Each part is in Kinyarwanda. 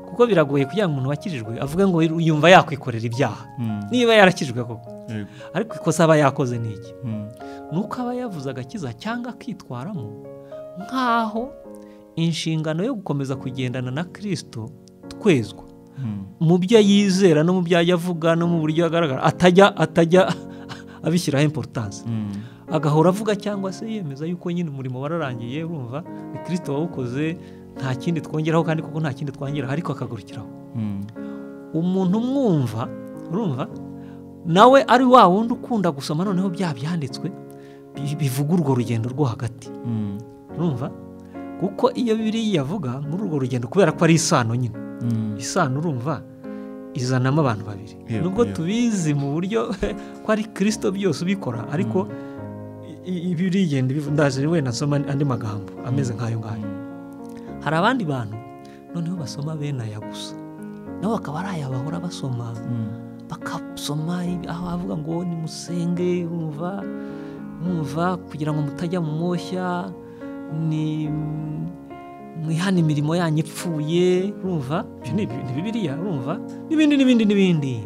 kuko biragoye kugira ngo umuntu wakirijwe avuge ngo yumva yakwikorera ibyaha niba yarakijwe koko ariko ikosa aba yakoze ni iki nuko aba yavuze agakiza cyangwa akitwaramo nk'aho inshingano yo gukomeza kugendana na Kristo twezwa mu byo yizera no mu byo avuga no mu buryo agaragara atajya abishyiraho importance agahora avuga cyangwa se yemeza yuko nyine umurimo wararangiye urumva ni Kristo wawukoze nta kindi twongeraho kandi kuko nta kindi twongeraho ariko akagurukiraho umuntu umwumva urumva nawe ari wa wundi ukunda gusoma noneho bya byanditswe bivuga urwo rugendo rwo hagati urumva kuko iyo Bibiliya yavuga muri urwo rugendo kubera ko ari isano nyine isano urumva izanamo abantu babiri nubwo tubizi mu buryo ko ari Kristo byose ubikora ariko Bibiliya ndaje wenda nasoma andi magambo ameze nk'ayo ngayo hari abandi bantu noneho basoma bene aya gusa nabo bakaba ari aya bahora basoma bakasoma aho avuga ngo nimusenge mwumva kugira ngo mutajya mu moshya ni mwihana imirimo yanyu ipfuye urumva ni Bibiliya urumva n'ibindi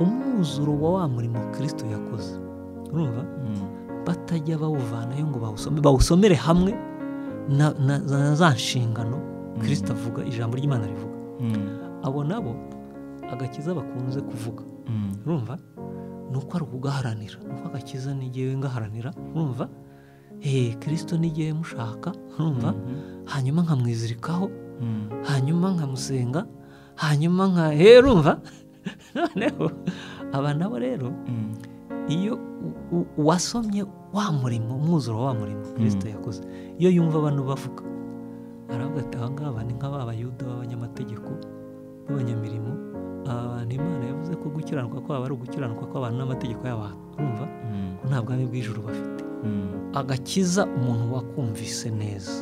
umwuzuro wa murimo Kristo yakoze urumva batajya bawuvanayo ngo bawusomere hamwe na za nshingano Kristo avuga ijambo ry'Imana rivuga abo nabo agakiza bakunze kuvuga urumva nuko ari ukugaharanira nuko agakiza nigiye ngaharanira urumva Kristo nigiye mushaka urumva hanyuma nkamwizirikaho hanyuma nkamusenga hanyuma urumva noneho aba nabo rero iyo wasomye wa murimo umwuzuro wa murimo Kristo yakoze iyo yumva abantu bavuga aravuga ati aha ngaba ni nk'abayuda b'abanyamategeko b'abanyamirimo abantu Imana yavuze ko gukiranuka kwabo ari ugukiranuka kw'abantu n'amategeko y'abantu urumva ko nta bwami bw'ijuru bafite agakiza umuntu wakumvise neza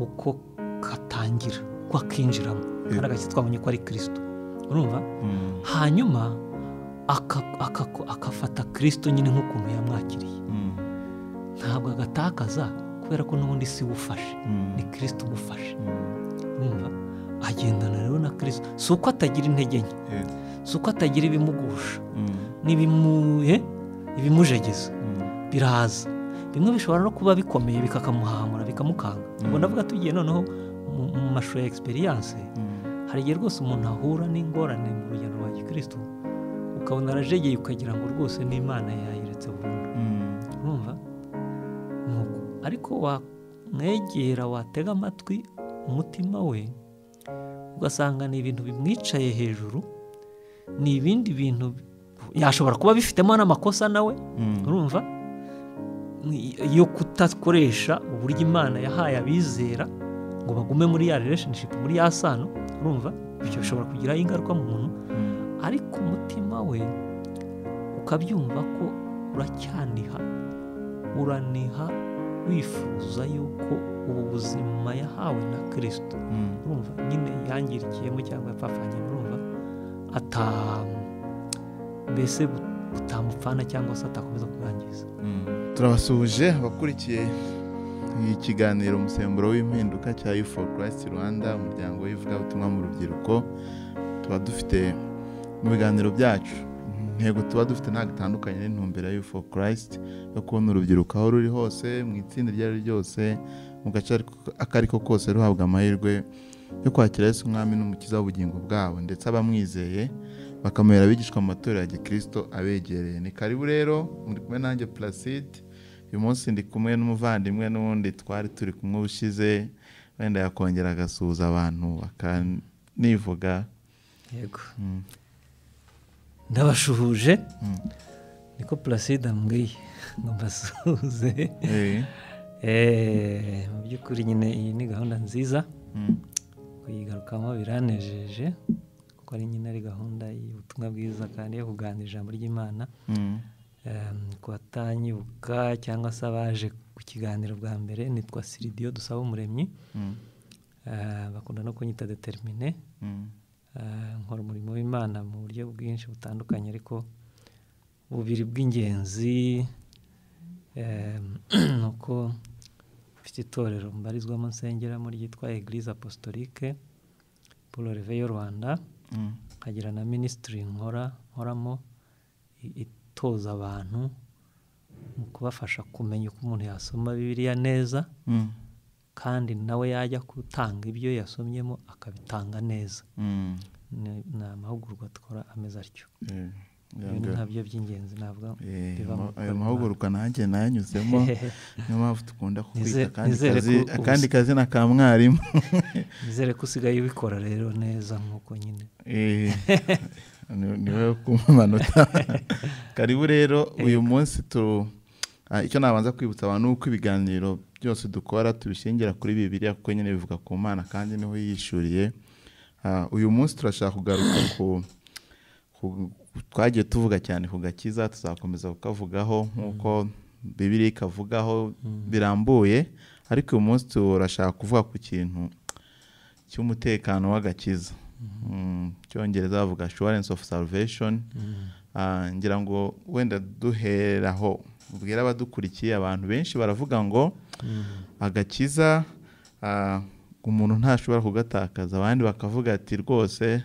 uko katangira uko akinjiramo kandi agakiza twabonye ko ari Kristo urumva hanyuma akafata Kristo nyine nk'ukuntu yamwakiriye ntabwo agatakaza kubera ko n'ubundi si ufashe ni Kristo umufashe urumva agendana rero na Kristo si uko atagira intege nke si uko atagira ibimugusha ibimujegeza biraza bimwe bishobora no kuba bikomeye bikakamuhamura bikamukanga ubwo ndavuga tugiye noneho mu mashusho ya experience hari igihe rwose umuntu ahura n'ingorane mu rugendo rwa Gikristo ukabona arajegeye ukagira ngo rwose n'Imana yayiretse burundu urumva ariko wamwegera watega amatwi umutima we ugasanga ni ibintu bimwicaye hejuru ni ibindi bintu yashobora kuba bifitemo n'amakosa nawe urumva yo kutakoresha uburyo Imana yahaye abizera ngo bagume muri ya relationship muri ya sano urumva bityo bishobora kugira ingaruka mu muntu ariko umutima we ukabyumva ko uraniha wifuza yuko ubu buzima yahawe na Kristo urumva nyine yangirikiyemo cyangwa yapfafanye urumva mbese butamupfana cyangwa se atakomeza kugangiza turabasuhuje abakurikiye ikiganiro umusemburo w'impinduka cya Youth for Christ Rwanda umuryango w'ivugabutumwa mu rubyiruko tuba dufite mu biganiro byacu intego tuba dufite ntabwo itandukanye n'intumbero ya Youth for Christ yo kubona urubyiruko aho ruri hose mu itsinda iryo ari ryose mu gace akariko kose ruhabwa amahirwe yo kwakira Yesu umwami n'umukiza w'ubugingo bwabo ndetse abamwizeye bakamera abigishwa mu matorero ya Gikristo abegereye ni karibu rero muri kumwe nanjye Placide uyu munsi ndi kumwe n'umuvandimwe n'ubundi twari turi kumwe ushize wenda yakongera agasuhuza abantu bakanivuga yego ndabashuhuje niko Placide ambwiye ngo mbasuhuze mu by'ukuri nyine iyi ni gahunda nziza kuyigarukamo biranejeje kuko ari nyine ari gahunda y'ubutumwa bwiza kandi yo kuganira ijambo ry'Imana ku batanyibuka cyangwa se abaje ku kiganiro bwa mbere nitwa Siridiyo dusaba umuremyi bakunda no kunyita determine nkora umurimo w'Imana mu buryo bwinshi butandukanye ariko bubiri bw'ingenzi nuko mfite itorero mbarizwamo nsengeramo ryitwa Eglise Apostolique pour le Réveil Rwanda, nkagira na ministry nkoramo itoza abantu mu kubafasha kumenya uko umuntu yasoma Bibiliya neza, kandi nawe yajya gutanga ibyo yasomyemo akabitanga neza. Ni amahugurwa twara ameze atyo. Ntabyo by'ingenzi ntabwo bivamo. Ayo mahugurwa nanjye nayanyuzemo, niyo mpamvu tukunda kukwita kandi kazi na ka mwarimu. Nizere ko usigaye ubikora rero neza nk'uko nyine. Niwe kumanota. Karibu rero uyu munsi icyo nabanza kwibutsa abantu uko ibiganiro byose dukora tubishingira kuri Bibiliya, kuko nyine bivuga ku Mana kandi niho yishuriye. Uyu munsi turashaka kugaruka twagiye tuvuga cyane ku gakiza, tuzakomeza kukavugaho nk'uko Bibiliya ikavugaho birambuye, ariko uyu munsi turashaka kuvuga ku kintu cy'umutekano w'agakiza. Cyongereza bavuga assurance of salvation. Ngira ngo wenda duheraho ubwira abadukurikiye, abantu benshi baravuga ngo agakiza umuntu ntashobora kugatakaza, abandi bakavuga ati rwose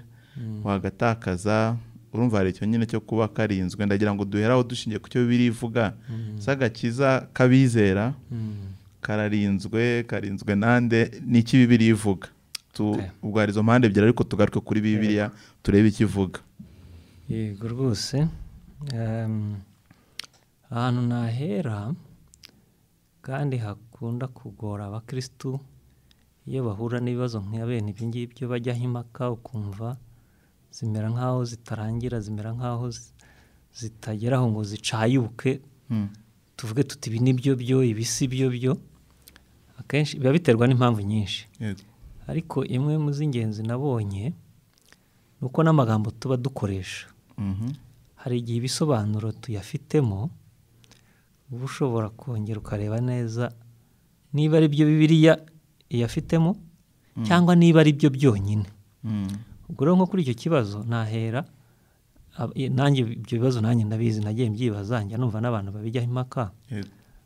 wagatakaza. Urumva hari icyo nyine cyo kuba karinzwe. Ndagira ngo duheraho dushingiye ku cyo Bibiliya ivuga. Agakiza kabizera karinzwe nande, n'iki Bibiliya ivuga. Ubwo hari izo mpande ebyiri, ariko tugaruke kuri Bibiliya turebe icyo ivuga. Yego rwose. Ahantu nahera kandi hakunda kugora abakristu iyo bahura n'ibibazo nka bene ibyo ngibyo, bajyaho impaka ukumva zimera nk'aho zitarangira, zimera nk'aho zitageraho ngo zicayuke, tuvuge tuti ibi nibyo byo, ibi si byo. Akenshi biba biterwa n'impamvu nyinshi, ariko imwe mu z'ingenzi nabonye ni uko n'amagambo tuba dukoresha. Hari igihe ibisobanuro tuyafitemo uba ushobora kongera ukareba neza niba ari byo Bibiliya iyafitemo cyangwa niba ari byo byonyine. Ubwo rero nko kuri icyo kibazo nahera, nanjye ibyo bibazo nanjye ndabizi, nagiye mbyibaza, njya numva n'abantu babijyaho impaka,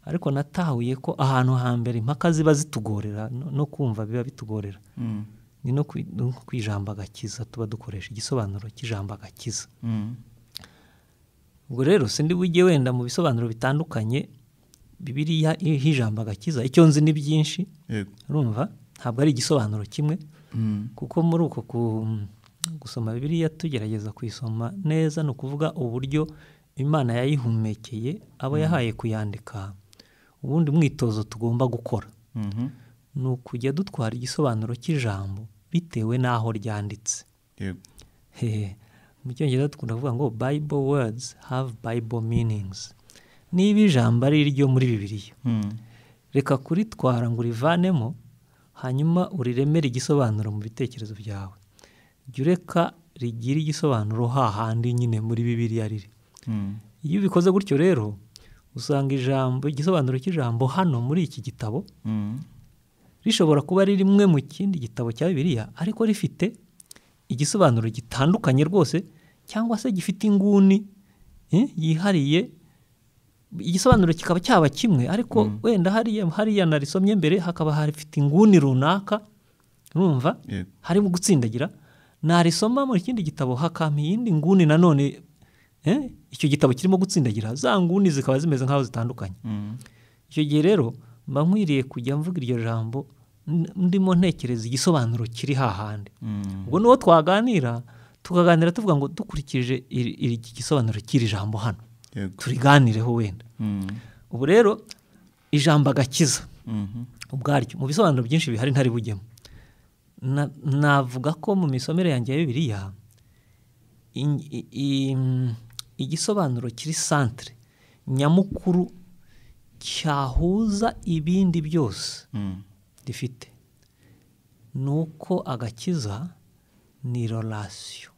ariko natahuye ko ahantu hambere impaka ziba zitugorera no kumva biba bitugorera ni no kwijambo agakiza. Tuba dukoresha igisobanuro cy'ijambo agakiza. Ubwo rero sindi bujye wenda mu bisobanuro bitandukanye Bibiliya ijambo agakiza. Icyo nzi ni byinshi, urumva ntabwo ari igisobanuro kimwe, kuko muri uko gusoma Bibiliya tugerageza kuyisoma neza, no kuvuga uburyo Imana yayihumekeye abo yahaye kuyandika. Ubundi mwitozo tugomba gukora ni ukujya dutwara igisobanuro cy'ijambo bitewe n'aho ryanditse. Mu Cyongereza dukunda kuvuga ngo Bible words have Bible meanings. Niba ijambo ari iryo muri Bibiliya, reka kuritwara ngo urivanemo hanyuma uriremere igisobanuro mu bitekerezo byawe. Jya ureka rigira igisobanuro hahandi nyine muri Bibiliya riri. Iyo ubikoze gutyo rero usanga igisobanuro cy'ijambo hano muri iki gitabo rishobora kuba ari rimwe mu kindi gitabo cya Bibiliya, ariko rifite igisobanuro gitandukanye rwose, cyangwa se gifite inguni yihariye. Igisobanuro kikaba cyaba kimwe, ariko wenda hariya narisomye mbere hakaba harifite inguni runaka, urumva harimo gutsindagira. Narisoma mu kindi gitabo hakampa iyindi nguni nanone, icyo gitabo kirimo gutsindagira, za nguni zikaba zimeze nk'aho zitandukanye. Icyo gihe rero mba nkwiriye kujya mvuga iryo jambo ndimo ntekereza igisobanuro kiri hahandi. Ubwo nuwo tukaganira tuvuga ngo dukurikije iki gisobanuro cy'iri jambo hano, turiganireho wenda. Ubu rero ijambo agakiza ubwaryo mu bisobanuro byinshi bihari ntari bujyemo. Navuga ko mu misomere yanjye ya Bibiliya igisobanuro kiri centre nyamukuru cyahuza ibindi byose difite nuko agakiza ni relation.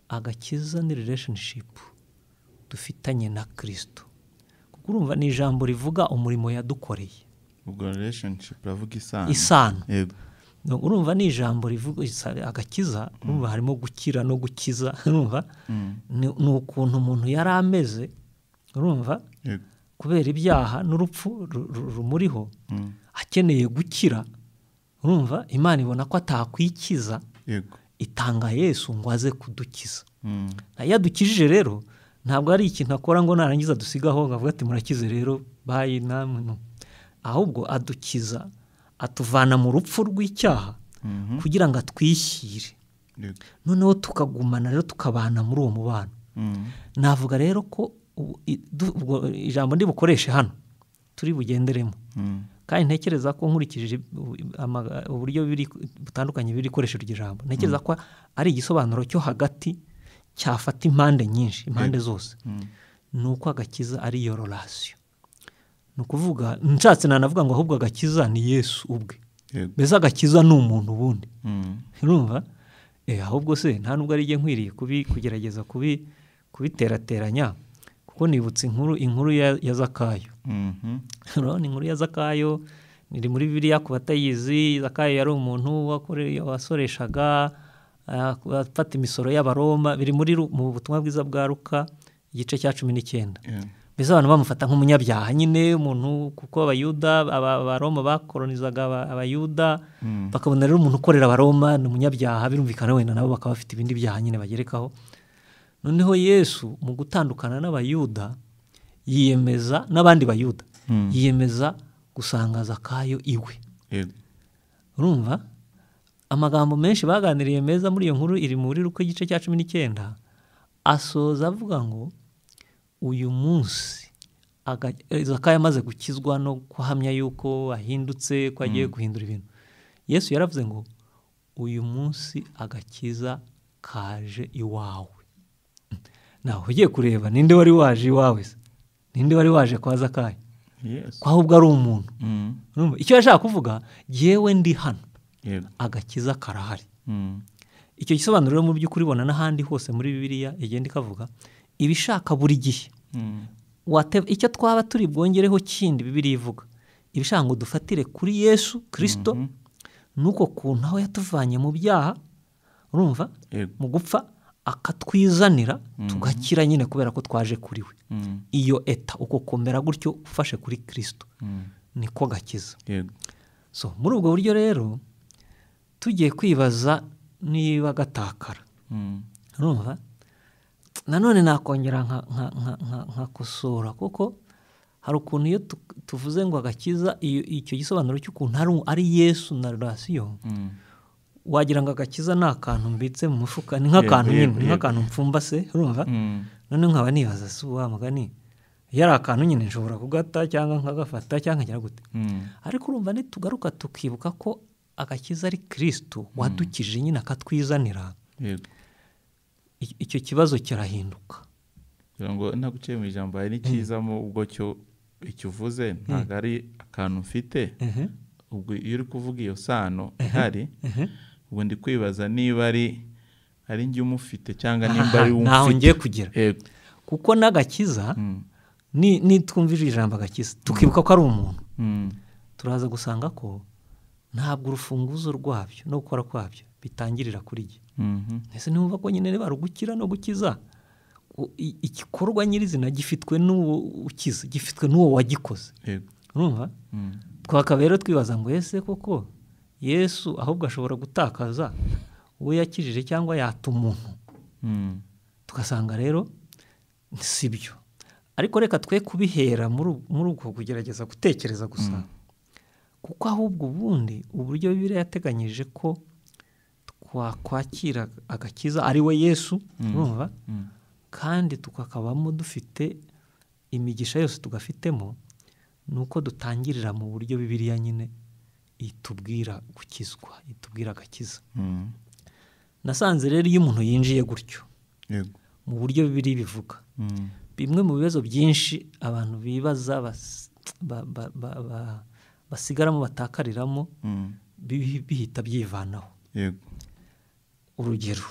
Agakiza ni relationship dufitanye na Kristo. Kuko urumva ni ijambo rivuga umurimo yadukoreye. Ubwo relationship ravuga isano. Yego. No, urumva ni ijambo rivuga agakiza, urumva harimo gukira no gukiza, urumva ni ukuntu umuntu yari ameze, urumva kubera ibyaha n'urupfu rumuriho, akeneye gukira, urumva Imana ibona ko atakwikiza, itanga Yesu ngo aze kudukiza. Iyo adukijije rero ntabwo ari ikintu akora ngo narangiza dusigaho ngavuga ati murakize rero bayi namwe, ahubwo adukiza, atuvana mu rupfu rw'icyaha kugira ngo atwishyire, noneho tukagumana rero tukabana muri uwo mubano. Navuga rero ko ijambo ndi bukoreshe hano turi bugenderemo, kandi ntekereza ko nkurikije uburyo butandukanye biri koresha iryo jambo, ntekereza ko ari igisobanuro cyo hagati cyafata impande nyinshi, impande zose. Nuko agakiza ari iyo relation, nukuvuga nshatse nanavuga ngo ahubwo agakiza ni Yesu ubwe. Mbese agakiza ni umuntu ubundi, urumva ahubwo se nta nubwo ari nkwiriye kugerageza kubiterateranya, kuko nibutse inkuru ya Zakayo. Urabona inkuru ya Zakayo iri muri Bibiliya ku batayizi. Zakayo yari umuntu wasoreshaga afata imisoro y'Abaroma, biri mu butumwa bwiza bwa Luka igice cya 19. Mbese abantu bamufata nk'umunyabyaha nyine, umuntu kuko Abaroma bakolonizaga Abayuda, bakabona rero umuntu ukorera Abaroma ni umunyabyaha, birumvikana wenda nabo bakaba bafite ibindi byaha nyine bagerekaho. Noneho Yesu mu gutandukana n'Abayuda yiyemeza n'abandi Bayuda, yiyemeza gusanga Zakayo iwe. Urumva amagambo menshi baganiriye meza muri iyo nkuru iri muri Luka igice cya 19, asoza avuga ngo uyu munsi Zakayo amaze gukizwa no kuhamya yuko ahindutse, ko agiye guhindura ibintu, Yesu yaravuze ngo uyu munsi agakiza kaje iwawe. Naho ugiye kureba ninde wari waje iwawe se? Ninde wari waje kwa Zakayo? Ko ahubwo ari umuntu. Icyo yashaka kuvuga, yewe ndi hano, agakiza karahari. Icyo gisobanuro mu by'ukuri bona n'ahandi hose muri Bibiliya igenda ikavuga ibishaka buri gihe. Icyo twaba turi bwongereho kindi Bibiliya ivuga, ibishaka ngo dufatire kuri Yesu Kristo, nuko kuntu aho yatuvanye mu byaha, urumva, mu gupfa akatwizanira tugakira nyine kubera ko twaje kuri we. Iyo eta uko komera gutyo ufashe kuri Kristo niko gakiza. So muri ubwo buryo rero tugiye kwibaza niba gatakara, urumva, nanone nakongera nka kusura, kuko hari ukuntu iyo tuvuze ngo agakiza, icyo gisobanuro cy'ukuntu ari Yesu na relation, wagira ngo agakiza ni akantu mbitse mu mufuka, ni nk'akantu nyine, ni nk'akantu mfumbase, urumva. None nkaba nibaza se wa mugani yari akantu nyine nshobora kugata cyangwa nkagafata cyangwa ngira gute. Ariko urumva nitugaruka tukibuka ko agakiza ari Kristo wadukije nyine akatwizanira, icyo kibazo kirahinduka. Ngo ntaguciye mu ijambo hari n'ikizamo ubwo cyo icyo uvuze ntabwo ari akantu mfite, ubwo iyo uri kuvuga iyo sano ihari, ubwo ndi kwibaza niba ari njye umufite cyangwa nimba ari umufite. Naho ngiye kugira, kuko n'agakiza nitwumvije ijambo agakiza tukibuka ko ari umuntu, turaza gusanga ko ntabwo urufunguzo rwabyo no gukora kwabyo bitangirira kuri jye. Ese numva ko nyine barugukira no gukiza, igikorwa nyirizina gifitwe n'uwo ukiza, gifitwe n'uwo wagikoze, urumva. Twakabero twibaza ngo ese koko Yesu ahubwo ashobora gutakaza uwo yakijije cyangwa yata umuntu, tugasanga rero sibyo. Ariko reka twe kubihera muri uko kugerageza gutekereza gusa, kuko ahubwo ubundi uburyo Bibiliya yateganyije ko twakwakira agakiza ari we Yesu, urumva, kandi tukakabamo dufite imigisha yose tugafitemo, nuko dutangirira mu buryo Bibiliya nyine itubwira gukizwa, itubwira agakiza. Nasanze rero iyo umuntu yinjiye gutyo mu buryo Bibiliya bivuga, bimwe mu bibazo byinshi abantu bibaza basigaramo batakariramo bihita byivanaho. Urugero,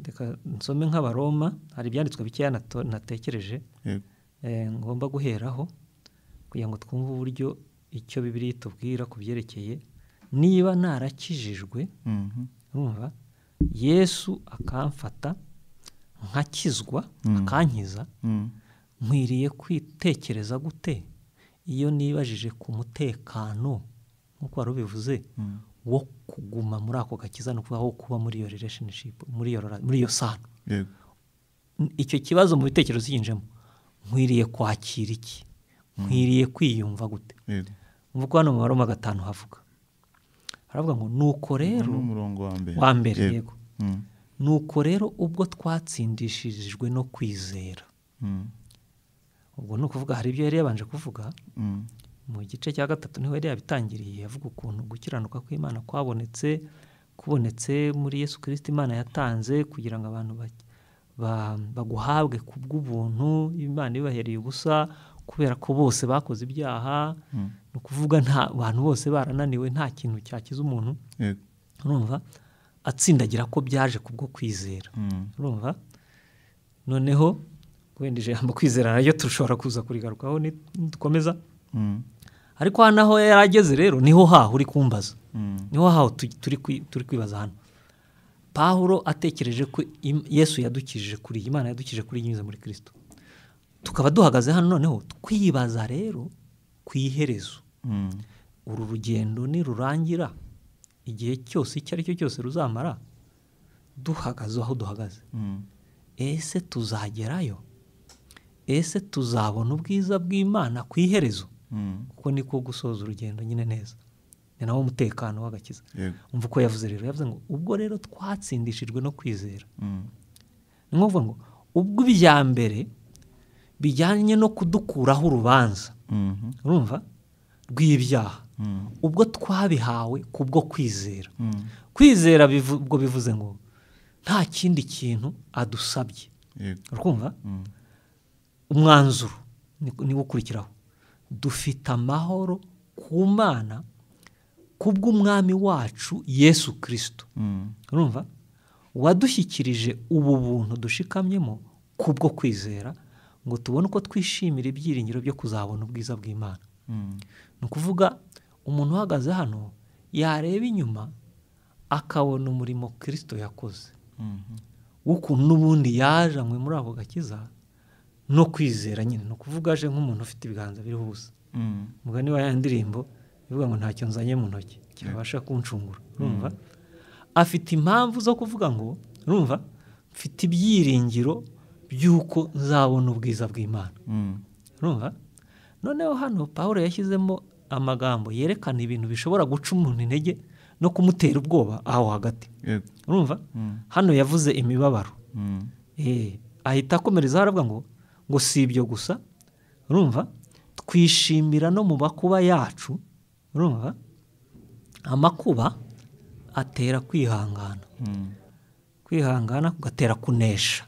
reka nsome nk'Abaroma, hari ibyanditswe bikeya natekereje ngomba guheraho kugira ngo twumve uburyo icyo Bibiliya itubwira ku byerekeye niba narakijijwe, urumva, Yesu akamfata nkakizwa, akankiza, nkwiriye kwitekereza gute iyo nibajije ku mutekano nk'uko wari ubivuze wo kuguma muri ako gakiza no kuba muri iyo relationship muri iyo sano, icyo kibazo mu bitekerezo cyinjemo nkwiriye kwakira iki, nkwiriye kwiyumva gute. Mvuga hano mu Baroma 5 havuga, haravuga ngo nuko rero wa mbere yego, nuko rero ubwo twatsindishirijwe no kwizera. Ubwo ni ukuvuga hari ibyo yari yabanje kuvuga mu gice cya 3 niho yari yabitangiriye, avuga ukuntu gukiranuka kw'Imana kubonetse muri Yesu Kristo Imana yatanze kugira ngo abantu baguhabwe kubw'ubuntu, Imana ibahereye ubusa kubera ko bose bakoze ibyaha. Ni ukuvuga nta bantu bose barananiwe, nta kintu cyakiza umuntu. Urumva atsindagira ko byaje kubwo kwizera. Urumva noneho wenda ijambo kwizera naryo tushobora kuza kurigarukaho dukomeza. Ariko hano aho yarageze rero niho haho uri kumbaza, niho haho turi kwibaza hano. Pawulo atekereje ko Yesu yadukije kuri Imana yadukije kuri yinyuze muri Kristo, tukaba duhagaze hano noneho twibaza rero ku iherezo. Uru rugendo nirurangira, igihe cyose icyo ari cyo cyose ruzamara, duhagaze aho duhagaze, ese tuzagerayo? Ese tuzabona ubwiza bw'Imana ku iherezo? Kuko niko gusoza urugendo nyine neza, ni nawo umutekano w'agakiza. Umva uko yavuze rero, yavuze ngo ubwo rero twatsindishijwe no kwizera. Ni ngombwa ngo ubwo ibya mbere bijyanye no kudukuraho urubanza, urumva rw'ibyaha, ubwo twabihawe kubwo kwizera. Kwizera ubwo bivuze ngo nta kindi kintu adusabye. Urumva umwanzuro niwo ukurikiraho, dufite amahoro ku Mana kubw'umwami wacu Yesu Kristo. Urumva wadushyikirije ubu buntu dushikamyemo kubwo kwizera, ngo tubone uko twishimira ibyiringiro byo kuzabona ubwiza bw'Imana. Ni ukuvuga umuntu uhagaze hano yareba inyuma akabona umurimo Kristo yakoze, w'ukuntu n'ubundi yajanywe muri ako gakiza no kwizera nyine. Ni ukuvuga aje nk'umuntu ufite ibiganza biriho ubusa. Mugani wa ya ndirimbo ivuga ngo ntacyo nzanye mu ntoki kirabasha kuncungura. Urumva afite impamvu zo kuvuga ngo urumva mfite ibyiringiro by'uko nzabona ubwiza bw'Imana. Urumva noneho hano Pawulo yashyizemo amagambo yerekana ibintu bishobora guca umuntu intege no kumutera ubwoba aho hagati. Urumva hano yavuze imibabaro, ahita akomereza haravuga ngo si ibyo gusa, urumva twishimira no mu makuba yacu. Urumva amakuba atera kwihangana, kwihangana kugatera kunesha,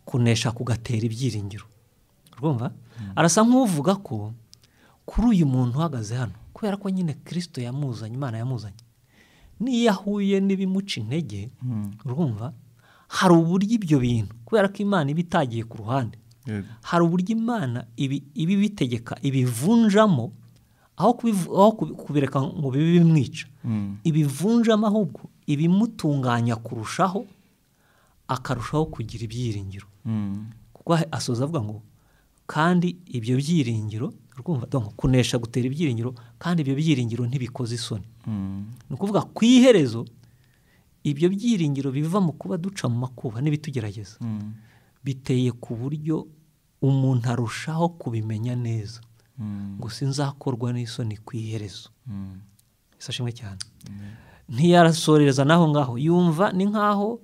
kunesha kugatera ibyiringiro. Urumva arasa nk'uvuga ko kuri uyu muntu uhagaze hano, kubera ko nyine Kristo yamuzanye, Imana yamuzanye, niyo ahuye n'ibimuca intege, urumva hari uburyo ibyo bintu, kubera ko Imana iba itagiye ku ruhande, hari uburyo Imana ibi bitegeka ibivunjamo, aho kubireka ngo bibe bimwica, ibivunjamo ahubwo ibimutunganya kurushaho, akarushaho kugira ibyiringiro. Kuko asoza avuga ngo kandi ibyo byiringiro, urumva kunesha gutera ibyiringiro, kandi ibyo byiringiro ntibikoze isoni. Ni ukuvuga ku iherezo ibyo byiringiro biva mu kuba duca mu makuba n'ibitugerageza, biteye ku buryo umuntu arushaho kubimenya neza, ngo sinzakorwa n'isoni ku iherezo. Isashimwe cyane. Ntiyarasorereza naho ngaho, yumva ni nkaho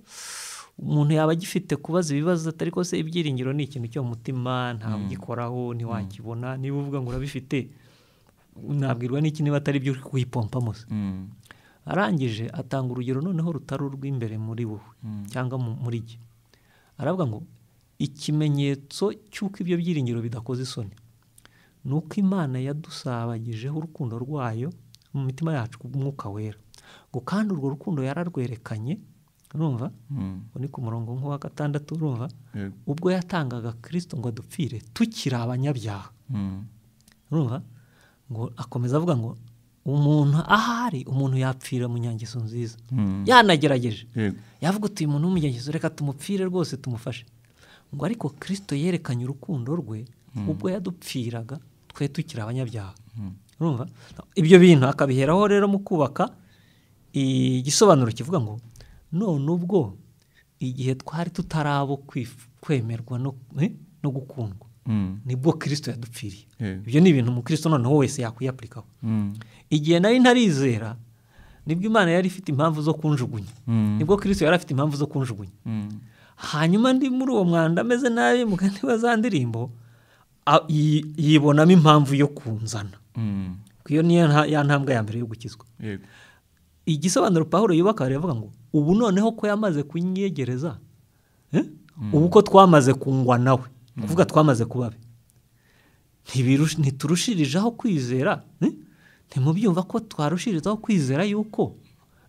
umuntu yaba agifite kubaza ibibazo, atari ko se ibyiringiro ni ikintu cyo mu mutima, ntabwo ugikoraho, ntiwakibona. Niba uvuga ngo urabifite, nabwirwa n'iki niba atari byo kuyipompamo se? Arangije atanga urugero noneho rutari urw'imbere muri wowe cyangwa muri jye. Aravuga ngo ikimenyetso cy'uko ibyo byiringiro bidakoze isoni ni uko Imana yadusabagijeho urukundo rwayo mu mitima yacu kubw'Umwuka Wera, ngo kandi urwo rukundo yararwerekanye. Urumva ni ku murongo nk'uwa 6, urumva ubwo yatangaga Kristo ngo adupfire tukiri abanyabyaha. Urumva ngo akomeza avuga ngo umuntu ahari, umuntu yapfira mu nyangeso nziza, yanagerageje, yavuga uti uyu muntu w'umunyangeso reka tumupfire rwose tumufashe, ngo ariko Kristo yerekanye urukundo rwe ubwo yadupfiraga twe tukiri abanyabyaha. Urumva ibyo bintu akabiheraho rero mu kubaka igisobanuro kivuga ngo none ubwo igihe twari tutarabo kwemerwa no gukundwa nibwo Kristo yadupfiriye. Ibyo ni ibintu mu Kristo noneho wese yakwiyapurikaho. Igihe nari ntarizera nibwo Imana yari ifite impamvu zo kunjugunya, nibwo Kristo yari afite impamvu zo kunjugunya. Hanyuma ndi muri uwo mwanda ameze nabi mugani wa za ndirimbo yibonamo impamvu yo kunzana. Iyo niyo ya ntambwe ya mbere yo gukizwa. Igisobanuro Pawulo yubaka aravuga ngo ubu noneho ko yamaze kunyegereza, ubu ko twamaze kungwa nawe, kuvuga twamaze kubabe, ntiturushirijeho kwizera, ntimubyumva ko twarushirizaho kwizera yuko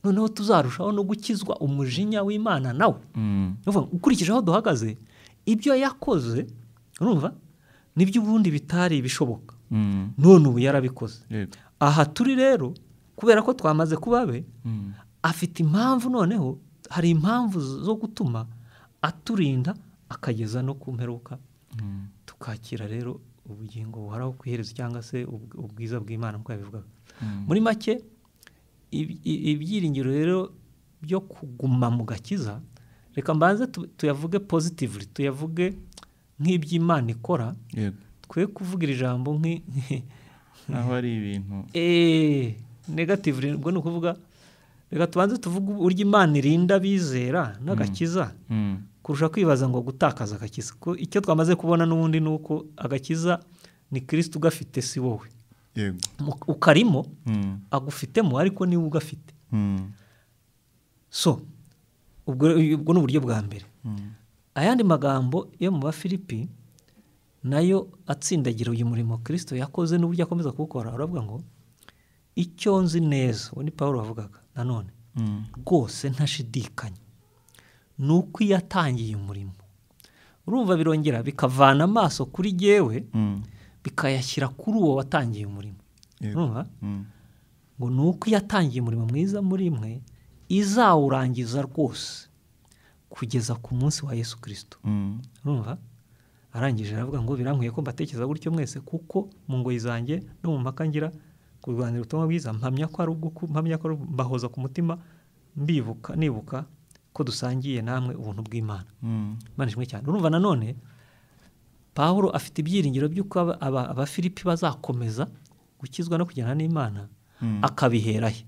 noneho tuzarushaho no gukizwa umujinya w'Imana nawe. Ukurikije aho duhagaze ibyo yakoze, urumva nibyo ubundi bitari bishoboka, none ubu yarabikoze. Aha turi rero kubera ko twamaze kubabe, afite impamvu, noneho hari impamvu zo gutuma aturinda akageza no ku mperuka, tukakira rero ubugingo buhoraho ku iherezo cyangwa se ubwiza bw'Imana nk'uko yabivugaga. Muri make ibyiringiro rero byo kuguma mu gakiza, reka mbanze tuyavuge positively, tuyavuge nk'iby'Imana ikora, twe kuvugira ijambo aho ari ibintu negative. Ubwo ni ukuvuga reka tubanze tuvuge uburyo Imana irinda abizera n'agakiza kurusha kwibaza ngo gutakaza agakiza. Ko icyo twamaze kubona n'ubundi ni uko agakiza ni Kristo ugafite, si wowe. Ukarimo agufitemo ariko niwe ugafite. So ubwo ni uburyo bwa mbere. Ayandi magambo yo mu Bafilipi nayo atsindagira uyu murimo Kristo yakoze n'uburyo akomeza kuwukora. Aravuga ngo icyo nzi neza, uwo ni Pawulo wavugaga nanone, rwose ntashidikanya ni uko iyo atangiye umurimo, urumva birongera bikavana amaso kuri jyewe bikayashyira kuri uwo watangiye umurimo. Urumva ngo ni uko iyo atangiye umurimo mwiza muri mwe izawurangiza rwose kugeza ku munsi wa Yesu Kristo. Urumva arangije aravuga ngo birankuye ko mbatekereza gutyo mwese, kuko mu ngoyi zanjye no mu mpaka ngira kurwanira ubutumwa bwiza mpamya ko mbahoza ku mutima nibuka ko dusangiye namwe ubuntu bw'Imana. Imana ishimwe cyane. Urumva nanone Pawulo afite ibyiringiro by'uko Abafilipi bazakomeza gukizwa no kujyana n'Imana, akabihera he?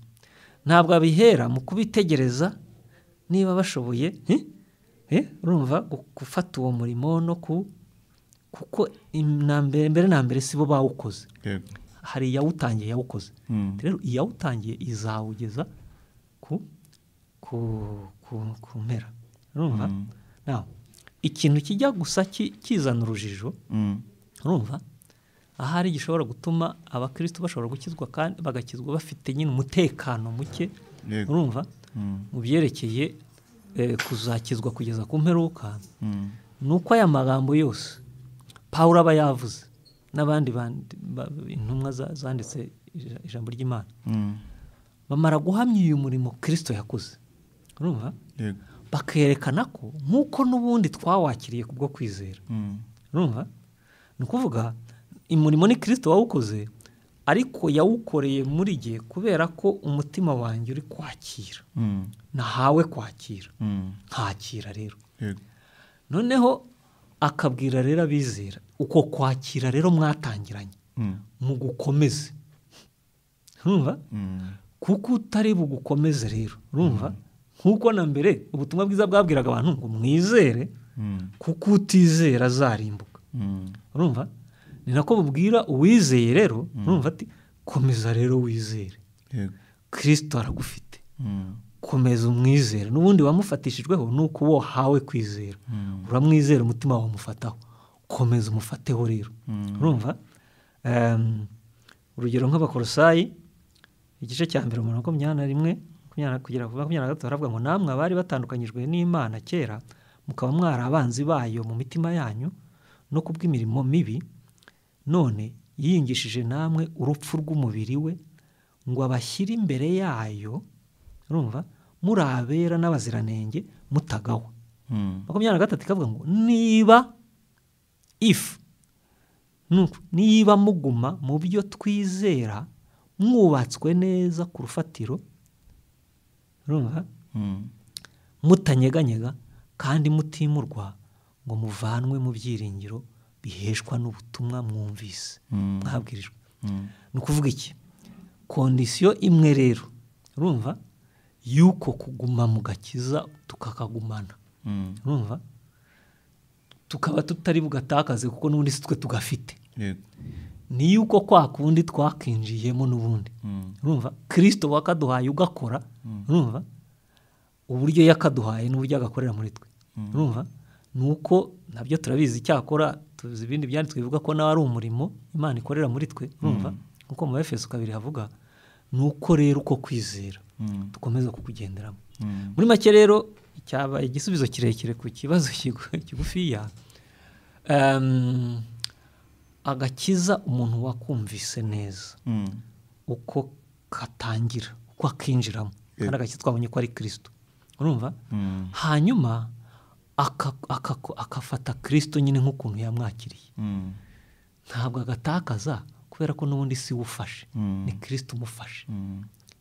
Ntabwo abihera mu kubitegereza niba bashoboye urumva gufata uwo murimo no kuko mbere na mbere si bo bawukoze, hari iyawutangiye yawukoze. Rero iyawutangiye izawugeza ku mpera. Urumva naho ikintu kijya gusa kizana urujijo, urumva ahari gishobora gutuma abakristo bashobora gukizwa kandi bagakizwa bafite nyine umutekano muke, urumva mu byerekeye kuzakizwa kugeza ku mperuka, nuko aya magambo yose Pawulo aba yavuze n'abandi intumwa zanditse ijambo ry'Imana bamara guhamya uyu murimo Kristo yakoze, urumva bakerekana ko nk'uko n'ubundi twawakiriye kubwo kwizera. Urumva ni ukuvuga umurimo ni Kristo wawukoze, ariko yawukoreye muri jye kubera ko umutima wanjye uri kwakira, nahawe kwakira, nkakira rero. Noneho akabwira rero abizera uko kwakira rero mwatangiranye mu gukomeze. Urumva kuko utari bugukomeze rero, urumva nk'uko na mbere ubutumwa bwiza bwabwiraga abantu ngo mwizere, kuko utizera azarimbuka. Urumva ni nako bubwira uwizeye rero, urumva ati komeza rero wizere, Kristo aragufite, komeza umwizere. N'ubundi wamufatishijweho nuko uwo hawe kwizera, uramwizera umutima wawe umufataho, komeza umufateho rero. Urumva urugero nk'Abakolosayi igice cya 1:21 kugera ku 23 haravuga ngo namwe abari batandukanyijwe n'Imana kera mukaba mwari abanzi bayo mu mitima yanyu no kubw'imirimo mibi, none yiyingishije namwe urupfu rw'umubiri we ngo abashyire imbere yayo, urumva muri abera n'abaziranenge mutagawa. 23 ikavuga ngo niba niba muguma mu byo twizera mwubatswe neza ku rufatiro, urumva, mutanyeganyega kandi mutimurwa ngo muvanwe mu byiringiro biheshwa n'ubutumwa mwumvise mwabwirijwe. ni ukuvuga iki? Kondisiyo imwe rero, urumva, yuko kuguma mu gakiza tukakagumana, urumva, tukaba tutari bugatakaze kuko n'ubundi si twe tugafite, ni yuko kwa kundi twakinjiyemo n'ubundi, urumva, Kristo wakaduhaye ugakora, urumva, uburyo yakaduhaye n'uburyo agakorera muri twe, urumva, nuko nabyo turabizi. Cyakora tuzi ibindi byanditswe bivuga ko nawe ari umurimo Imana ikorera muri twe, urumva, nkuko mu Efeso 2 havuga. Nuko rero uko kwizera dukomeza kukugenderamo. Muri make rero cyaba igisubizo kirekire ku kibazo kigufiya. Agakiza umuntu wakumvise neza uko katangira, uko akinjiramo, kandi agakiza twabonye ko ari Kristo, urumva, hanyuma akafata Kristo nyine nk'ukuntu yamwakiriye, ntabwo agatakaza, kubera ko n'ubundi si ufashe, ni Kristo umufashe,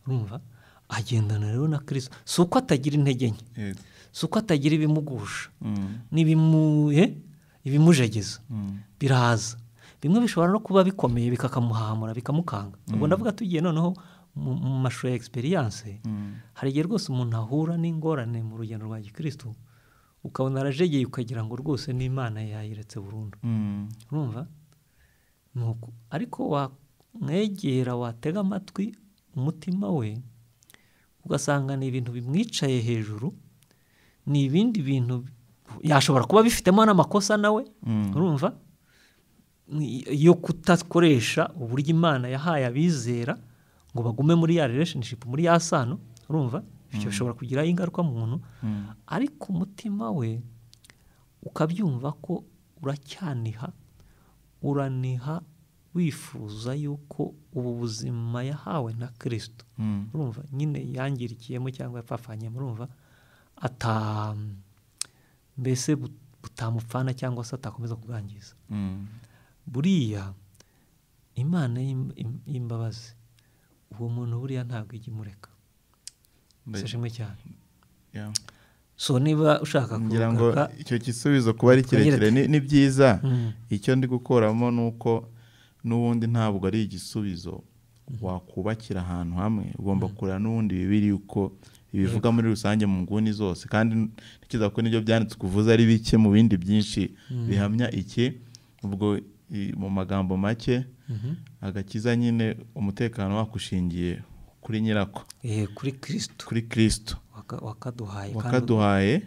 urumva, agendana rero na Kristo. Si uko atagira intege nke, si uko atagira ibimugusha ibimujegeza, biraza. Bimwe bishobora no kuba bikomeye bikakamuhamura bikamukanga. Ubwo ndavuga tugiye noneho mu mashusho ya experience, hari igihe rwose umuntu ahura n'ingorane mu rugendo rwa Gikristo, ukabona arajegeye ukagira ngo rwose n'Imana yayiretse burundu, urumva, nuko ariko wamwegera, watega amatwi umutima we, ugasanga ni ibintu bimwicaye hejuru, ni ibindi bintu yashobora kuba bifitemo n'amakosa nawe, urumva, yo kutakoresha uburyo Imana yahaye abizera ngo bagume muri ya relationship, muri ya sano, urumva, bityo bishobora kugira ingaruka mu muntu, ariko umutima we ukabyumva ko uracyaniha, uraniha wifuza yuko ubu buzima yahawe na Kristo, urumva, nyine yangirikiyemo cyangwa yapfafanyemo, urumva, mbese butamupfana cyangwa se atakomeza kubwangiza. Buriya Imana y'imbabazi, uwo muntu buriya ntabwo ijya imureka. Sashimwe cyane. So niba ushaka kugira ngo icyo gisubizo kuba ari kirekire ni byiza, icyo ndi gukoramo nuko n'ubundi ntabwo ari igisubizo wakubakira ahantu hamwe, ugomba kureba n'ubundi bibiri uko ibivuga muri rusange mu nguni zose, kandi nikiza ko nibyo byanditse kuvuza ari bike mu bindi byinshi bihamya iki. Ubwo mu magambo make, agakiza nyine umutekano wakushingiye kuri nyirako, kuri Kristo wakaduhaye.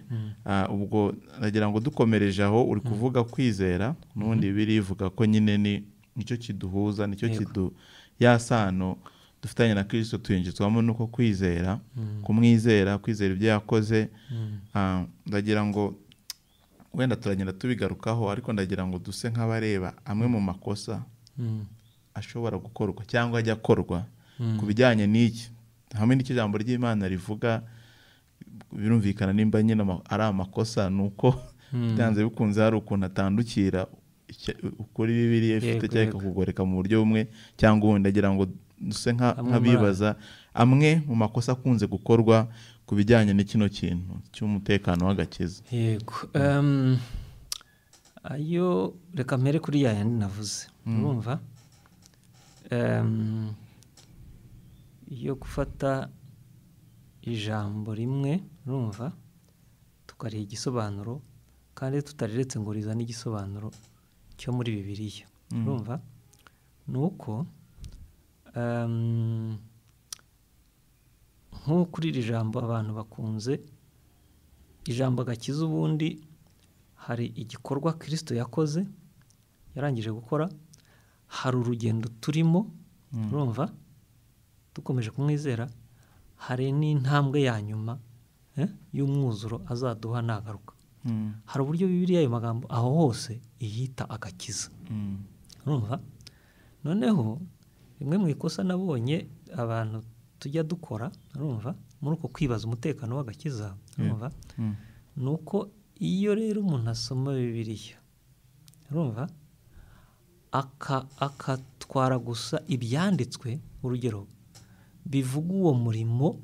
Ubwo nagira ngo dukomereje aho uri kuvuga kwizera, n'ubundi bibiri ivuga ko nyine nicyo kiduhuza, nicyo yasano dufitanye na Kristo tuyinjizwamo, nuko kwizera, kumwizera, kwizera ibyo yakoze. Ndagira ngo wenda turagenda tubigarukaho, ariko ndagira ngo duse nk'abareba amwe mu makosa ashobora gukorwa cyangwa ajya akorwa ku bijyanye n'iki. Hamwe n'icyo jambo ry'Imana rivuga, birumvikana nimba nyine ari amakosa, nuko byanze bikunze hari ukuntu atandukira ukuri Bibiliya ifite cyangwa kugoreka mu buryo bumwe cyangwa ubundi. Ndagira ngo duse nk'abibaza amwe mu makosa akunze gukorwa ku bijyanye n'ikino kintu cy'umutekano w'agakiza. Yego, ayo reka mpere kuri yandi navuze, urumva, iyo gufata ijambo rimwe, urumva, tukariha igisobanuro kandi tutariretse ngo rizane igisobanuro cyo muri Bibiliya, urumva, nuko nko kuri iri jambo abantu bakunze ijambo agakiza, ubundi hari igikorwa Kristo yakoze, yarangije gukora, hari urugendo turimo, urumva, dukomeje kumwizera, hari n'intambwe ya nyuma y'umwuzuro azaduha nagaruka. Hari uburyo Bibiliya ayo magambo aho hose iyita agakiza, urumva. Noneho rimwe mu ikosa nabonye abantu tujya dukora, urumva, muri uko kwibaza umutekano w'agakiza, urumva, nuko iyo rero umuntu asoma Bibiliya, urumva, akatwara gusa ibyanditswe, urugero bivuga uwo murimo,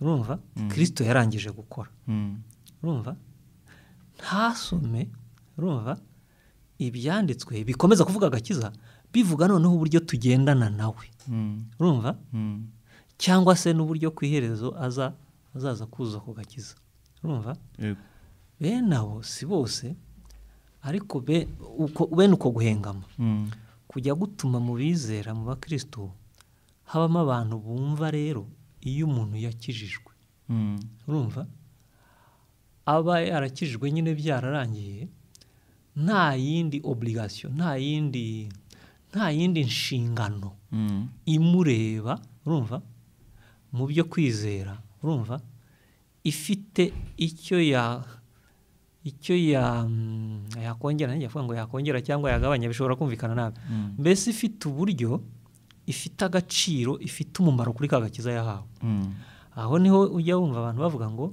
urumva Kristo yarangije gukora, urumva ntasome, urumva ibyanditswe bikomeza kuvuga agakiza, bivuga noneho uburyo tugendana nawe, urumva cyangwa se n'uburyo ku iherezo azaza kuza ku gakiza, urumva bene abo si bose, ariko bene uko guhengama kujya gutuma mu bizera mu bakristo habamo abantu bumva rero iyo umuntu yakijijwe, urumva aba yarakijijwe nyine byararangiye, nta yindi obligation, nta yindi nshingano imureba, urumva mu byo kwizera, urumva ifite icyo yakongera, ntiyavuga ngo yakongera cyangwa yagabanya, bishobora kumvikana nabi, mbese ifite uburyo, ifite agaciro, ifite umumaro kuri ka gakiza yahawe. Aho niho ujya wumva abantu bavuga ngo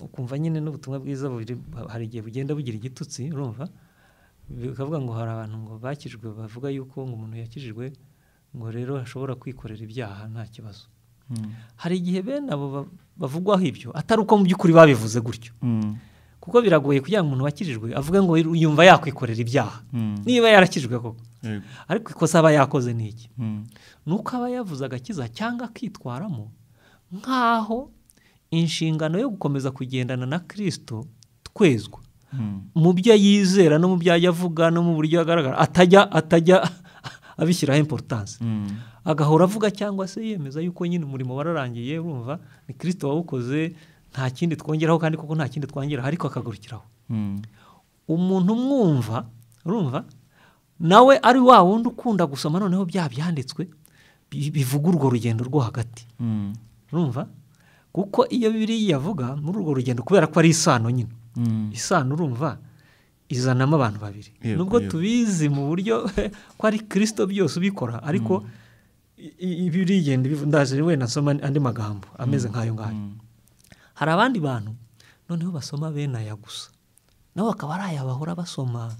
bakumva nyine n'ubutumwa bwiza hari igihe bugenda bugira igitutsi, urumva bikavuga ngo hari abantu ngo bakijwe bavuga yuko ngo umuntu yakijijwe ngo rero ashobora kwikorera ibyaha nta kibazo. Hari igihe bene abo bavugwaho ibyo atari uko mu by'ukuri babivuze gutyo, kuko biragoye kugira ngo umuntu wakijijwe avuge ngo yumva yakwikorera ibyaha niba yarakijwe koko, ariko ikosa aba yakoze ni iki? Nuko aba yavuze agakiza cyangwa akitwaramo nk'aho inshingano yo gukomeza kugendana na Kristo twezwa mu byo yizera no mu byo avuga no mu buryo agaragara atajya abishyiraho importance, agahora avuga cyangwa se yemeza yuko nyine umurimo wararangiye, urumva ni Kristo wawukoze, nta kindi twongeraho, kandi koko nta kindi twongeraho, ariko akagarukiraho. Umuntu umwumva, urumva nawe ari wa wundi ukunda gusoma noneho bya byanditswe bivuga urwo rugendo rwo hagati, urumva kuko iyo Bibiliya yavuga muri urwo rugendo, kubera ko ari isano nyine, isano urumva izanamo abantu babiri, nubwo tubizi mu buryo ko ari Kristo byose ubikora, ariko ibirigenda ndaje wenda nasoma andi magambo ameze nk'ayo ngayo. Hari abandi bantu noneho basoma bene aya gusa, nabo bakaba ari aya bahora basoma,